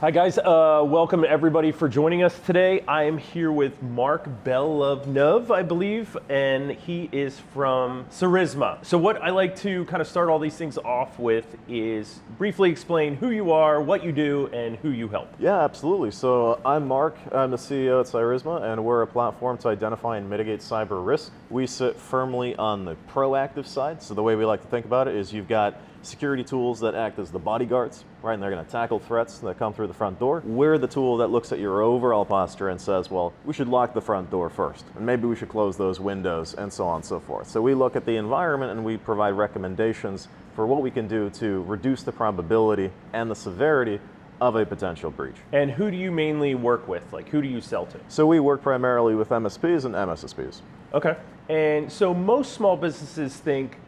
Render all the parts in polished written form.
Hi guys, welcome everybody for joining us today. I am here with Mark Balovnev, I believe, and he is from Cyrisma. So what I like to kind of start all these things off with is briefly explain who you are, what you do, and who you help. Yeah, absolutely. So I'm Mark, I'm the CEO at Cyrisma, and we're a platform to identify and mitigate cyber risk. We sit firmly on the proactive side. So the way we like to think about it is you've got security tools that act as the bodyguards, right? And they're going to tackle threats that come through the front door. We're the tool that looks at your overall posture and says, well, we should lock the front door first, and maybe we should close those windows, and so on and so forth. So we look at the environment and we provide recommendations for what we can do to reduce the probability and the severity of a potential breach. And who do you mainly work with? Like, who do you sell to? So we work primarily with MSPs and MSSPs. Okay. And so most small businesses think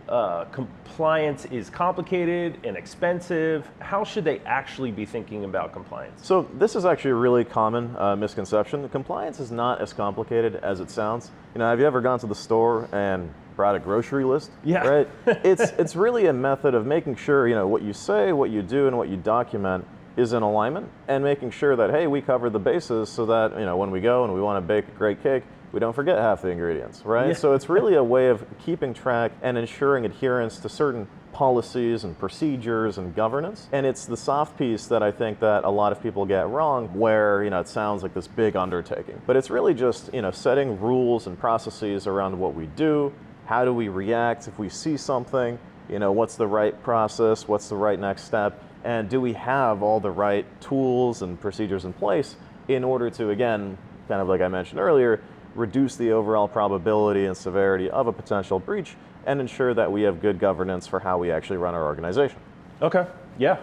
compliance is complicated and expensive. How should they actually be thinking about compliance? So this is actually a really common misconception. Compliance is not as complicated as it sounds. You know, have you ever gone to the store and brought a grocery list? Yeah. Right? It's really a method of making sure, you know, what you say, what you do, and what you document is in alignment, and making sure that, hey, we cover the bases so that, you know, when we go and we want to bake a great cake, we don't forget half the ingredients, right? Yeah. So it's really a way of keeping track and ensuring adherence to certain policies and procedures and governance. And it's the soft piece that I think that a lot of people get wrong, where, you know, it sounds like this big undertaking. But it's really just, you know, setting rules and processes around what we do. How do we react if we see something? You know, what's the right process? What's the right next step? And do we have all the right tools and procedures in place in order to, again, kind of like I mentioned earlier, reduce the overall probability and severity of a potential breach and ensure that we have good governance for how we actually run our organization. Okay. Yeah.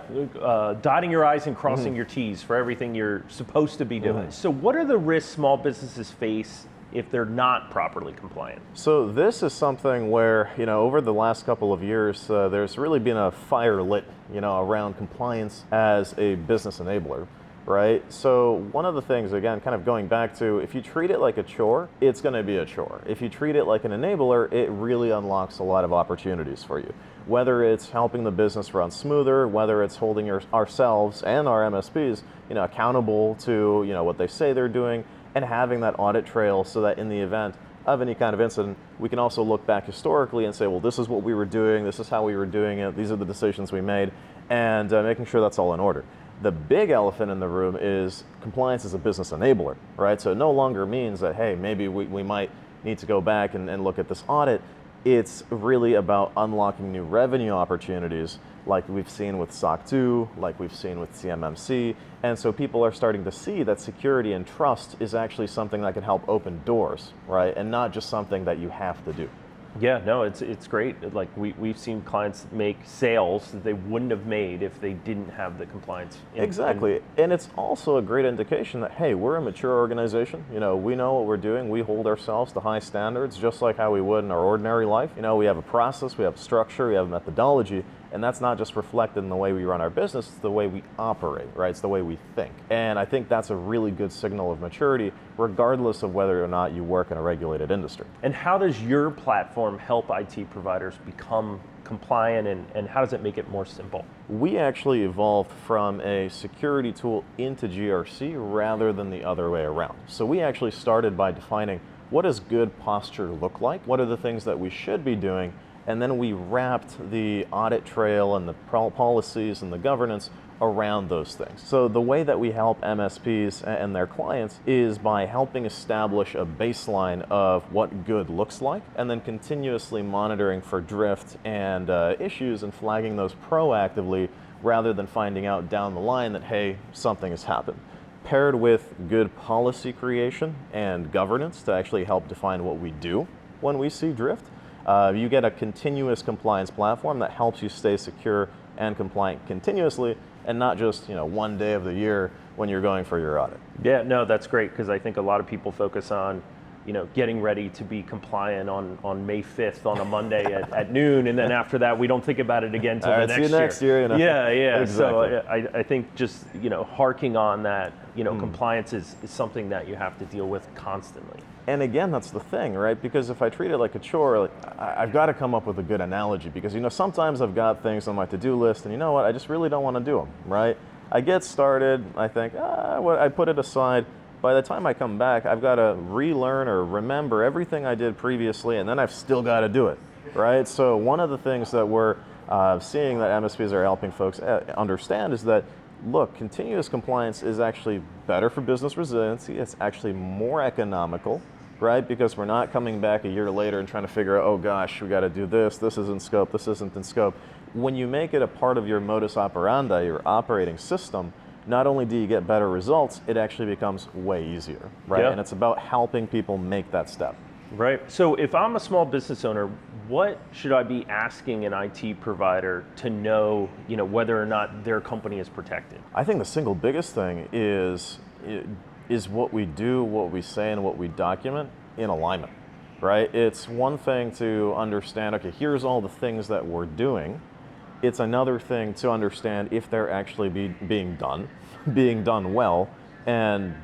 Dotting your I's and crossing your T's for everything you're supposed to be doing. So what are the risks small businesses face if they're not properly compliant? So this is something where, you know, over the last couple of years, there's really been a fire lit, you know, around compliance as a business enabler. Right? So one of the things, again, kind of going back to, if you treat it like a chore, it's going to be a chore. If you treat it like an enabler, it really unlocks a lot of opportunities for you. Whether it's helping the business run smoother, whether it's holding ourselves and our MSPs, you know, accountable to, you know, what they say they're doing, and having that audit trail so that in the event of any kind of incident, we can also look back historically and say, well, this is what we were doing, this is how we were doing it, these are the decisions we made, and making sure that's all in order. The big elephant in the room is compliance as a business enabler, right? So it no longer means that, hey, maybe we might need to go back and look at this audit. It's really about unlocking new revenue opportunities like we've seen with SOC 2, like we've seen with CMMC. And so people are starting to see that security and trust is actually something that can help open doors, right? And not just something that you have to do. Yeah, no, it's great. Like we've seen clients make sales that they wouldn't have made if they didn't have the compliance. Exactly, and it's also a great indication that, hey, we're a mature organization. You know, we know what we're doing. We hold ourselves to high standards, just like how we would in our ordinary life. You know, we have a process, we have a structure, we have a methodology, and that's not just reflected in the way we run our business, it's the way we operate, right? It's the way we think. And I think that's a really good signal of maturity, regardless of whether or not you work in a regulated industry. And how does your platform help IT providers become compliant, and how does it make it more simple? We actually evolved from a security tool into GRC rather than the other way around. So we actually started by defining, what does good posture look like? What are the things that we should be doing? And then we wrapped the audit trail and the policies and the governance around those things. So the way that we help MSPs and their clients is by helping establish a baseline of what good looks like, and then continuously monitoring for drift and issues and flagging those proactively rather than finding out down the line that, hey, something has happened. Paired with good policy creation and governance to actually help define what we do when we see drift, you get a continuous compliance platform that helps you stay secure and compliant continuously, and not just, you know, one day of the year when you're going for your audit. Yeah, no, that's great, because I think a lot of people focus on, you know, getting ready to be compliant on May 5th on a Monday at noon, and then after that we don't think about it again until the next year. See you next year, you know. Yeah. Exactly. So I think just, you know, harking on that, you know, compliance is something that you have to deal with constantly. And again, that's the thing, right? Because if I treat it like a chore, like, I've got to come up with a good analogy, because, you know, sometimes I've got things on my to-do list and, you know what, I just really don't want to do them, right? I get started, I think, well, I put it aside. By the time I come back, I've got to relearn or remember everything I did previously, and then I've still got to do it, right? So one of the things that we're seeing that MSPs are helping folks understand is that, look, continuous compliance is actually better for business resiliency. It's actually more economical, right? Because we're not coming back a year later and trying to figure out, oh gosh, we got to do this is in scope, this isn't in scope. When you make it a part of your modus operandi, your operating system, not only do you get better results, it actually becomes way easier, right? Yeah. And it's about helping people make that step. Right. So if I'm a small business owner, what should I be asking an IT provider to know, whether or not their company is protected? I think the single biggest thing is what we do, what we say, and what we document in alignment, right? It's one thing to understand, okay, here's all the things that we're doing. It's another thing to understand if they're actually being done well, and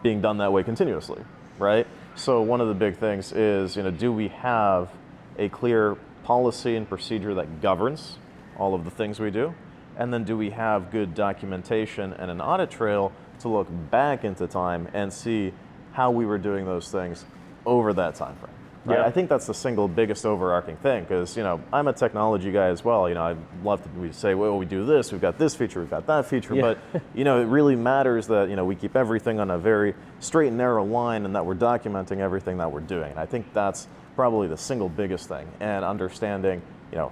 being done that way continuously, right? So one of the big things is, do we have a clear policy and procedure that governs all of the things we do? And then do we have good documentation and an audit trail to look back into time and see how we were doing those things over that time frame? Right? Yeah. I think that's the single biggest overarching thing, because I'm a technology guy as well. I love to we say, well, we do this, we've got this feature, we've got that feature, Yeah. but it really matters that we keep everything on a very straight and narrow line, and that we're documenting everything that we're doing. And I think that's probably the single biggest thing. And understanding,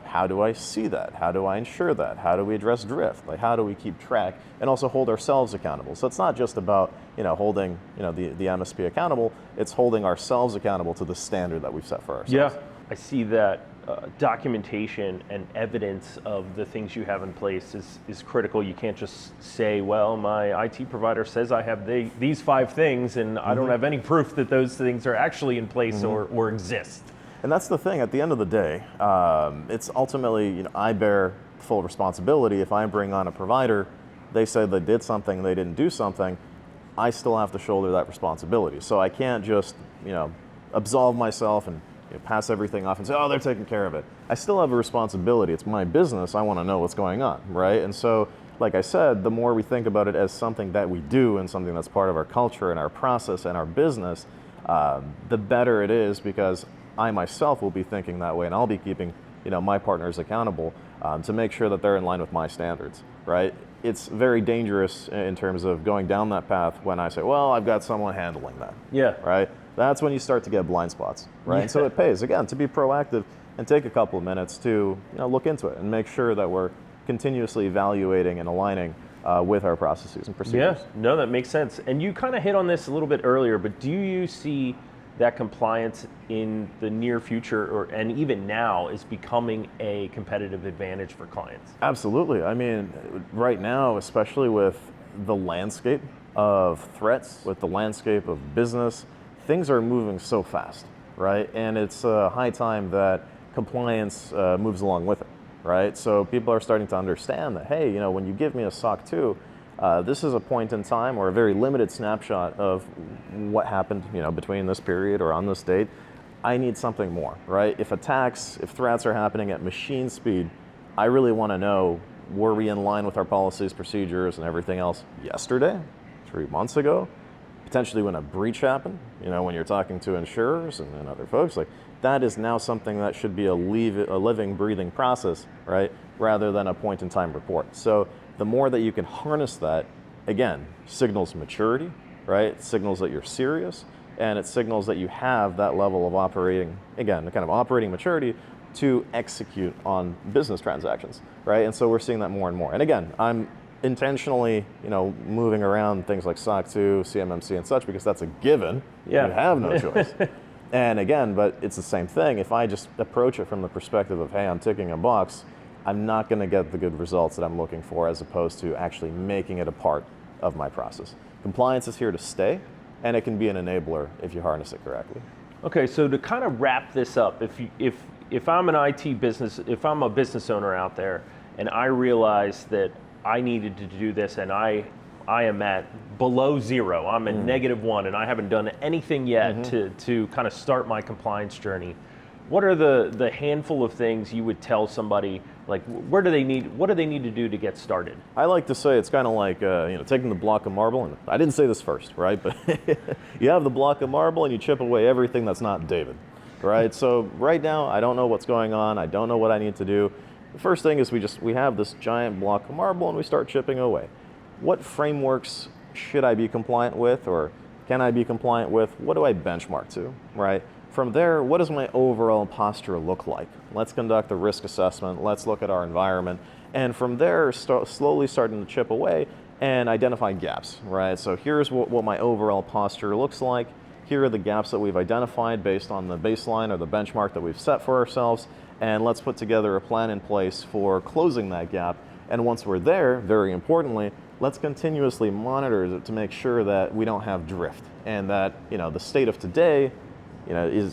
how do I see that? How do I ensure that? How do we address drift? Like, how do we keep track and also hold ourselves accountable? So it's not just about, holding, the MSP accountable. It's holding ourselves accountable to the standard that we've set for ourselves. Yeah. I see that documentation and evidence of the things you have in place is critical. You can't just say, well, my IT provider says I have these 5 things, and I don't have any proof that those things are actually in place or exist. And that's the thing, at the end of the day, it's ultimately, I bear full responsibility. If I bring on a provider, they said they did something, they didn't do something, I still have to shoulder that responsibility. So I can't just, absolve myself and pass everything off and say, oh, they're taking care of it. I still have a responsibility. It's my business. I want to know what's going on, right? And so, like I said, the more we think about it as something that we do and something that's part of our culture and our process and our business, the better it is, because I myself will be thinking that way, and I'll be keeping my partners accountable to make sure that they're in line with my standards, right? It's very dangerous in terms of going down that path when I say, well, I've got someone handling that. Yeah. Right? That's when you start to get blind spots, right? Yeah. And so it pays, again, to be proactive and take a couple of minutes to look into it and make sure that we're continuously evaluating and aligning with our processes and procedures. Yeah, no, that makes sense. And you kind of hit on this a little bit earlier, but do you see that compliance in the near future and even now is becoming a competitive advantage for clients? Absolutely. I mean, right now, especially with the landscape of threats, with the landscape of business, things are moving so fast, right? And it's high time that compliance moves along with it, right? So people are starting to understand that, hey, when you give me a SOC 2, this is a point in time or a very limited snapshot of what happened, between this period or on this date. I need something more, right? If threats are happening at machine speed, I really want to know, were we in line with our policies, procedures, and everything else yesterday, 3 months ago? Potentially when a breach happened, when you're talking to insurers and other folks, like that is now something that should be a living, breathing process, right? Rather than a point in time report. So the more that you can harness that, again, signals maturity, right? It signals that you're serious, and it signals that you have that level of operating, again, the kind of operating maturity to execute on business transactions, right? And so we're seeing that more and more. And again, I'm intentionally, moving around things like SOC 2, CMMC and such, because that's a given. Yeah. You have no choice. And again, but it's the same thing. If I just approach it from the perspective of, hey, I'm ticking a box, I'm not going to get the good results that I'm looking for, as opposed to actually making it a part of my process. Compliance is here to stay, and it can be an enabler if you harness it correctly. Okay, so to kind of wrap this up, if I'm an IT business, if I'm a business owner out there and I realize that I needed to do this and I am at below 0, I'm at -1, and I haven't done anything yet to kind of start my compliance journey, what are the handful of things you would tell somebody, like what do they need to do to get started? I like to say it's kind of like taking the block of marble, and I didn't say this first, right? But you have the block of marble and you chip away everything that's not David, right? So right now I don't know what's going on. I don't know what I need to do. The first thing is we have this giant block of marble and we start chipping away. What frameworks should I be compliant with, or can I be compliant with? What do I benchmark to, right? From there, what does my overall posture look like? Let's conduct a risk assessment. Let's look at our environment. And from there, slowly starting to chip away and identify gaps, right? So here's what my overall posture looks like. Here are the gaps that we've identified based on the baseline or the benchmark that we've set for ourselves. And let's put together a plan in place for closing that gap. And once we're there, very importantly, let's continuously monitor to make sure that we don't have drift, and that the state of today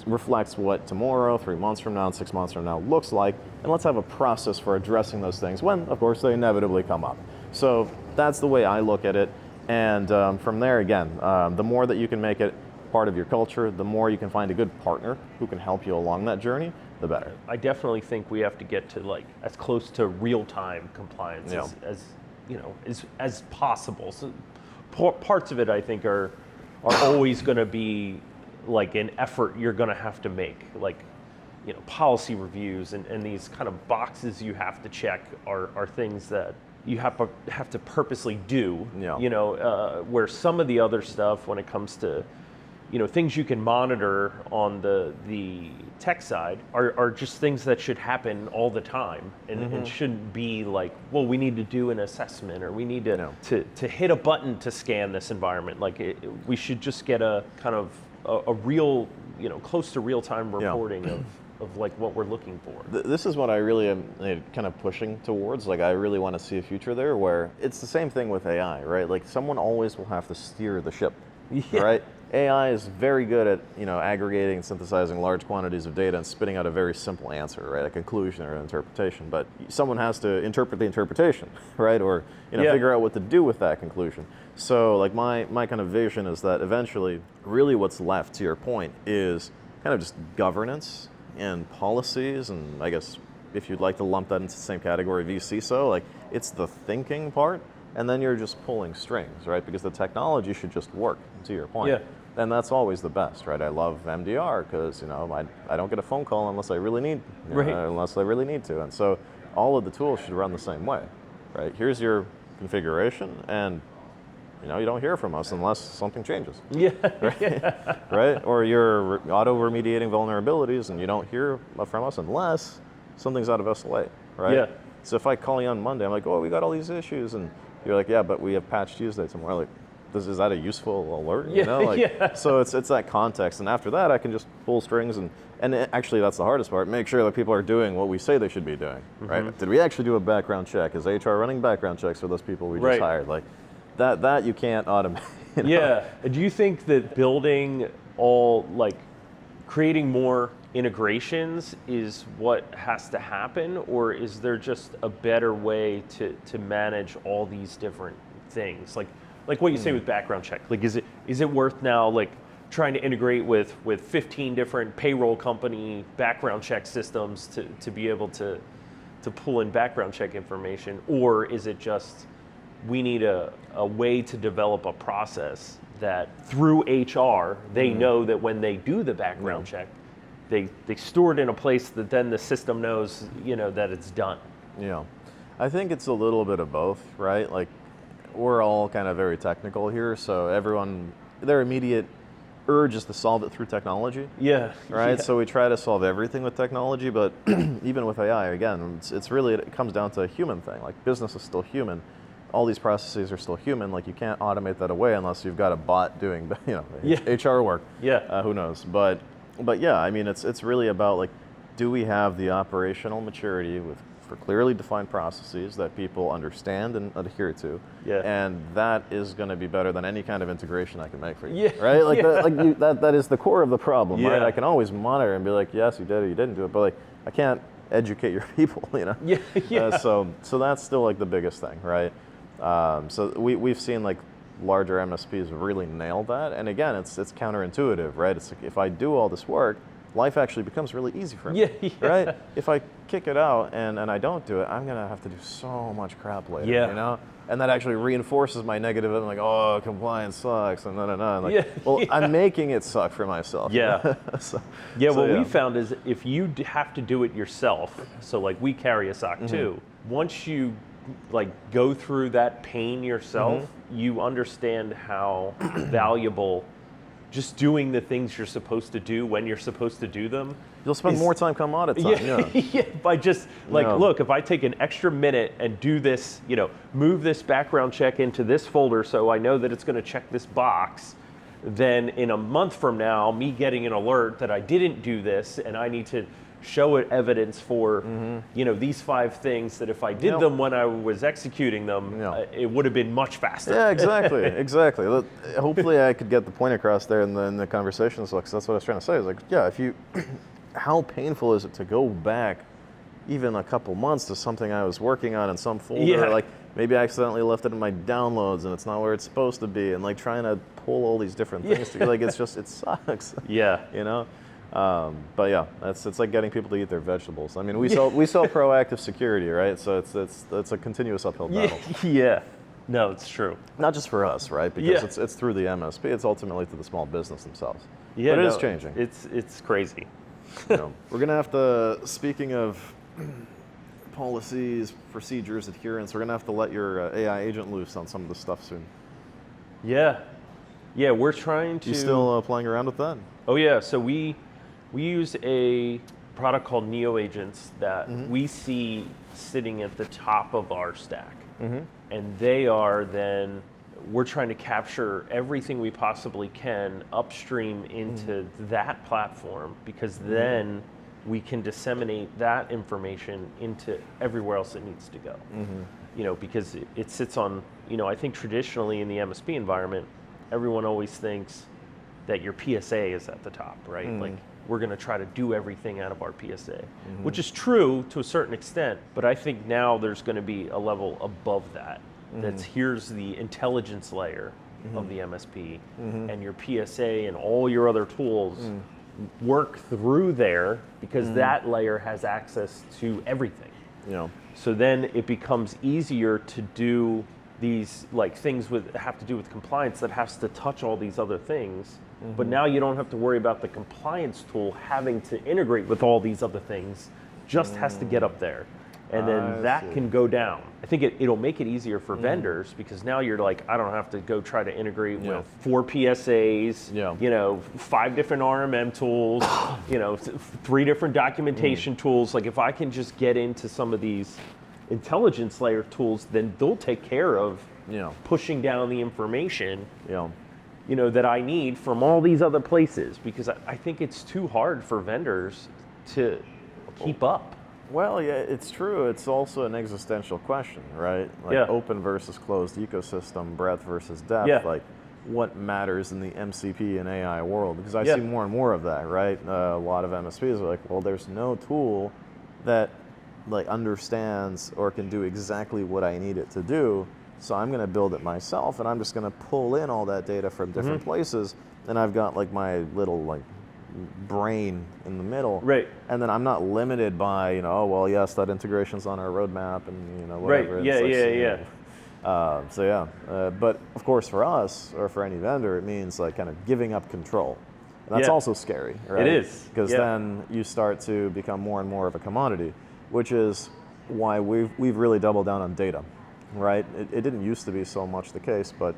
reflects what tomorrow, 3 months from now, and 6 months from now looks like, and let's have a process for addressing those things when, of course, they inevitably come up. So that's the way I look at it, and from there, again, the more that you can make it part of your culture, the more you can find a good partner who can help you along that journey, the better. I definitely think we have to get to as close to real-time compliance as possible. So parts of it, I think, are always going to be like an effort you're going to have to make, like policy reviews and these kind of boxes you have to check are things that you have to purposely do. Where some of the other stuff, when it comes to things you can monitor on the tech side, are just things that should happen all the time, and shouldn't be like, well, we need to do an assessment, or we need to hit a button to scan this environment. We should just get a kind of a real, close to real-time reporting of like what we're looking for. This is what I really am kind of pushing towards. Like, I really want to see a future there where it's the same thing with AI, right? Like, someone always will have to steer the ship, right? AI is very good at aggregating and synthesizing large quantities of data and spitting out a very simple answer, right? A conclusion or an interpretation. But someone has to interpret the interpretation, right? Or figure out what to do with that conclusion. So like my kind of vision is that eventually, really what's left, to your point, is kind of just governance and policies, and I guess if you'd like to lump that into the same category, VCSO, like it's the thinking part. And then you're just pulling strings, right? Because the technology should just work, to your point. Yeah. And that's always the best, right? I love MDR because I don't get a phone call unless I really need, unless I really need to. And so all of the tools should run the same way, right? Here's your configuration, and you don't hear from us unless something changes. Yeah. Right? Right? Or you're auto-remediating vulnerabilities, and you don't hear from us unless something's out of SLA, right? Yeah. So if I call you on Monday, I'm like, oh, we got all these issues, and you're like, yeah, but we have Patch Tuesday tomorrow. Like, is that a useful alert? Yeah. So it's that context, and after that, I can just pull strings, and actually that's the hardest part. Make sure that people are doing what we say they should be doing, right? Did we actually do a background check? Is HR running background checks for those people we just hired? Like that you can't automate. Yeah. Do you think that building creating more integrations is what has to happen, or is there just a better way to manage all these different things? Like what you say with background check. Like, is it worth now trying to integrate with 15 different payroll company background check systems to be able to pull in background check information, or is it just we need a way to develop a process that through HR they know that when they do the background check, they store it in a place that then the system knows that it's done? Yeah, I think it's a little bit of both, right? Like, we're all kind of very technical here, so their immediate urge is to solve it through technology. Yeah. Right. Yeah. So we try to solve everything with technology, but even with AI, again, it comes down to a human thing. Like, business is still human. All these processes are still human. Like, you can't automate that away unless you've got a bot doing HR work. Yeah. Who knows? But yeah, I mean, it's really about, like, do we have the operational maturity for clearly defined processes that people understand and adhere to? Yeah. And that is going to be better than any kind of integration I can make for you. Yeah. Right? Like, that is the core of the problem, Yeah. right? I can always monitor and be like, yes, you did it, you didn't do it, but like, I can't educate your people, Yeah. Yeah. So that's still like the biggest thing, right? So we've seen like larger MSPs really nail that, and again, it's counterintuitive, right? It's like, if I do all this work, life actually becomes really easy for me. Yeah. Right? If I kick it out and I don't do it, I'm going to have to do so much crap later, Yeah. you know? And that actually reinforces my negative. I'm like, oh, compliance sucks, and like, Yeah, well, yeah. I'm making it suck for myself. Yeah. So, What yeah. we found is if you have to do it yourself, so like we carry a SOC Mm-hmm. too, once you like go through that pain yourself, Mm-hmm. you understand how valuable just doing the things you're supposed to do when you're supposed to do them. You'll spend more time come audit time. Yeah. Yeah, by just like, Yeah. look, if I take an extra minute and do this, move this background check into this folder so I know that it's going to check this box, then in a month from now, me getting an alert that I didn't do this and I need to show it evidence for, these 5 things that if I did them when I was executing them, it would have been much faster. Yeah, exactly, exactly. Hopefully I could get the point across there in the conversation, because that's what I was trying to say. Is like, yeah, if you, how painful is it to go back even a couple months to something I was working on in some folder, Yeah. like maybe I accidentally left it in my downloads and it's not where it's supposed to be, and like trying to pull all these different things together, like it sucks. Yeah. But yeah, it's like getting people to eat their vegetables. I mean, we sell proactive security, right? So it's a continuous uphill battle. Yeah. No, it's true. Not just for us, right? Because it's through the MSP. It's ultimately to the small business themselves. Yeah, but it is changing. It's crazy. We're gonna have to. Speaking of policies, procedures, adherence, we're gonna have to let your AI agent loose on some of this stuff soon. Yeah. Yeah, we're trying to. You still playing around with that? Oh yeah, so we use a product called Neo Agents that we see sitting at the top of our stack. And they are then, we're trying to capture everything we possibly can upstream into that platform, because then we can disseminate that information into everywhere else it needs to go. Because it sits on, I think traditionally in the MSP environment, everyone always thinks that your PSA is at the top, right? Like, we're going to try to do everything out of our PSA, which is true to a certain extent, but I think now there's going to be a level above that. That's here's the intelligence layer of the MSP, and your PSA and all your other tools work through there, because that layer has access to everything. So then it becomes easier to do these like things have to do with compliance that has to touch all these other things. But now you don't have to worry about the compliance tool having to integrate with all these other things, just has to get up there. And then that can go down. I think it'll make it easier for vendors, because now you're like, I don't have to go try to integrate with 4 PSAs, 5 different RMM tools, 3 different documentation tools. Like, if I can just get into some of these intelligence layer tools, then they'll take care of pushing down the information that I need from all these other places, because I think it's too hard for vendors to keep up. Well, yeah, it's true. It's also an existential question, right? Like open versus closed ecosystem, breadth versus depth. Yeah. Like, what matters in the MCP and AI world? Because I see more and more of that, right? A lot of MSPs are like, well, there's no tool that like understands or can do exactly what I need it to do. So I'm going to build it myself, and I'm just going to pull in all that data from different places, and I've got like my little like brain in the middle, right? And then I'm not limited by oh well, yes, that integration's on our roadmap, and whatever. Right? But of course, for us or for any vendor, it means like kind of giving up control. And that's also scary, right? It is, because then you start to become more and more of a commodity, which is why we've really doubled down on data. Right? It didn't used to be so much the case, but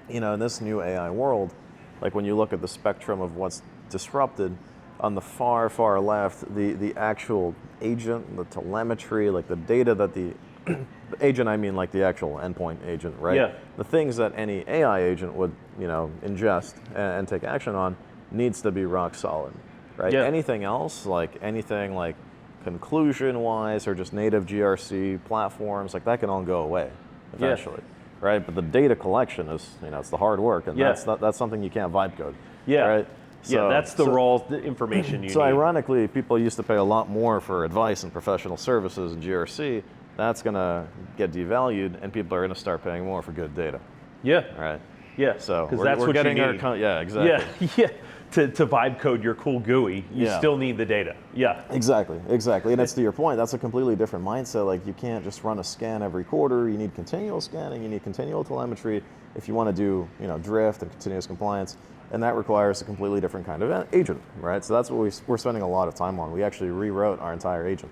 in this new AI world, like when you look at the spectrum of what's disrupted, on the far, far left, the actual agent, the telemetry, like the data that the agent, I mean like the actual endpoint agent, right? Yeah. The things that any AI agent would, ingest and take action on needs to be rock solid, right? Yeah. Anything else, like anything like conclusion-wise or just native GRC platforms, like that can all go away eventually, right? But the data collection is, it's the hard work, and that's something you can't vibe code, right? So, that's the raw information you need. So ironically, people used to pay a lot more for advice and professional services and GRC. That's going to get devalued, and people are going to start paying more for good data. Yeah. Right. Yeah. So because that's we're what getting you need. exactly. Yeah. to vibe code your cool GUI, you Yeah. still need the data. Yeah. Exactly. And it's to your point, that's a completely different mindset. Like you can't just run a scan every quarter. You need continual scanning, you need continual telemetry if you want to do, drift and continuous compliance. And that requires a completely different kind of agent, right? So that's what we're spending a lot of time on. We actually rewrote our entire agent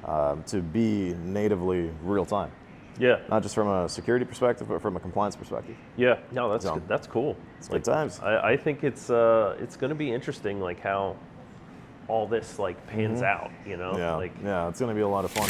to be natively real time. Yeah. Not just from a security perspective, but from a compliance perspective. Yeah. No, that's So, good. That's cool. It's good times. I think it's going to be interesting, like how all this like pans out. Yeah, Like yeah, it's going to be a lot of fun.